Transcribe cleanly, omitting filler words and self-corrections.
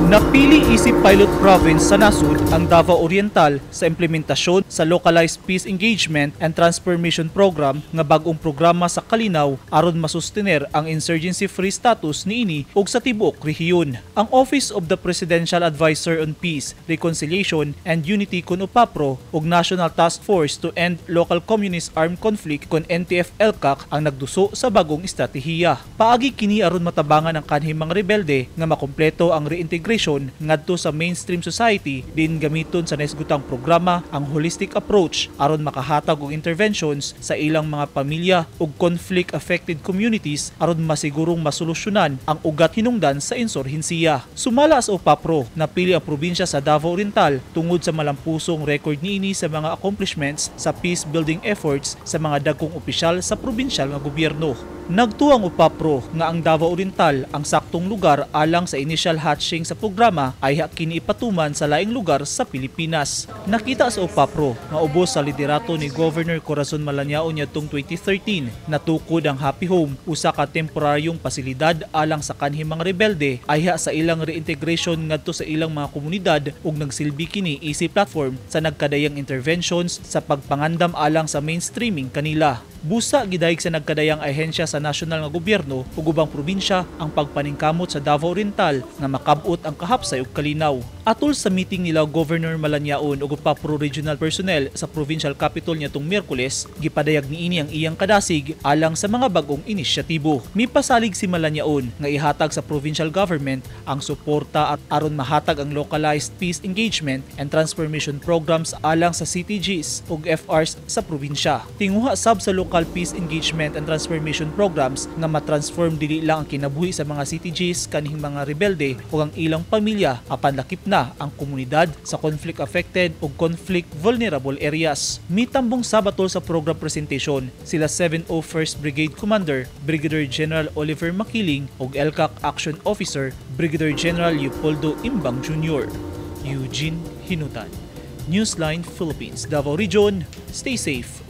Napili isip pilot province sa nasud ang Davao Oriental sa implementasyon sa Localized Peace Engagement and Transformation Program nga bag-ong programa sa Kalinaw aron masustener ang insurgency-free status niini ug sa tibuok rehiyon. Ang Office of the Presidential Advisor on Peace, Reconciliation and Unity kun UPAPRO ug National Task Force to End Local Communist Armed Conflict kun NTF-ELCAC ang nagduso sa bagong estratehiya. Paagi kini aron matabangan ang kanhing mga rebelde nga makompleto ang reintegration ngadto sa mainstream society din gamiton sa naisgutang programa ang holistic approach aron makahatag og interventions sa ilang mga pamilya ug conflict affected communities aron masigurong masolusyonan ang ugat hinungdan sa insurhensiya. Sumala sa UPAPRO, napili ang probinsya sa Davao Oriental tungod sa malampusong record niini sa mga accomplishments sa peace building efforts sa mga dagkong opisyal sa probinsyal nga gobyerno. Nagtuang UPAPRO nga ang Davao Oriental ang saktong lugar alang sa initial hatching sa programa ay kini ipatuman sa laing lugar sa Pilipinas. Nakita sa UPAPRO nga ubos sa liderato ni Governor Corazon Malanyaon niadtong 2013 natukod ang Happy Home, usa ka temporaryong pasilidad alang sa kanhing mga rebelde ay sa ilang reintegration ngadto sa ilang mga komunidad ug nagsilbi kini easy platform sa nagkadayang interventions sa pagpangandam alang sa mainstreaming kanila. Busa gidayeg sa nagkadayang ahensya sa nasyonal nga gobyerno ug ubang probinsya ang pagpaningkamot sa Davao Oriental nga makab-ot ang kahapsay ug kalinaw. Atol sa meeting nila Governor Malanyaon ug UPAPRO regional personnel sa provincial capital niadtong Miyerkules, gipadayag niini ang iyang kadasig alang sa mga bag-ong inisyatibo. Mipasalig si Malanyaon nga ihatag sa provincial government ang suporta at aron mahatag ang localized peace engagement and transformation programs alang sa CTGs ug FRs sa probinsya. Tinguha sab sa local peace engagement and transformation programs nga matransform dili lang ang kinabuhi sa mga CTGs kanhing mga rebelde ug ang ilang pamilya apan lakip na ang komunidad sa conflict affected ug conflict vulnerable areas. Mitambong sabatol sa program presentation sila 701st Brigade Commander Brigadier General Oliver Makiling ug ELCAC Action Officer Brigadier General Leopoldo Imbang Jr. Eugene Hinutan, Newsline Philippines, Davao Region. Stay safe.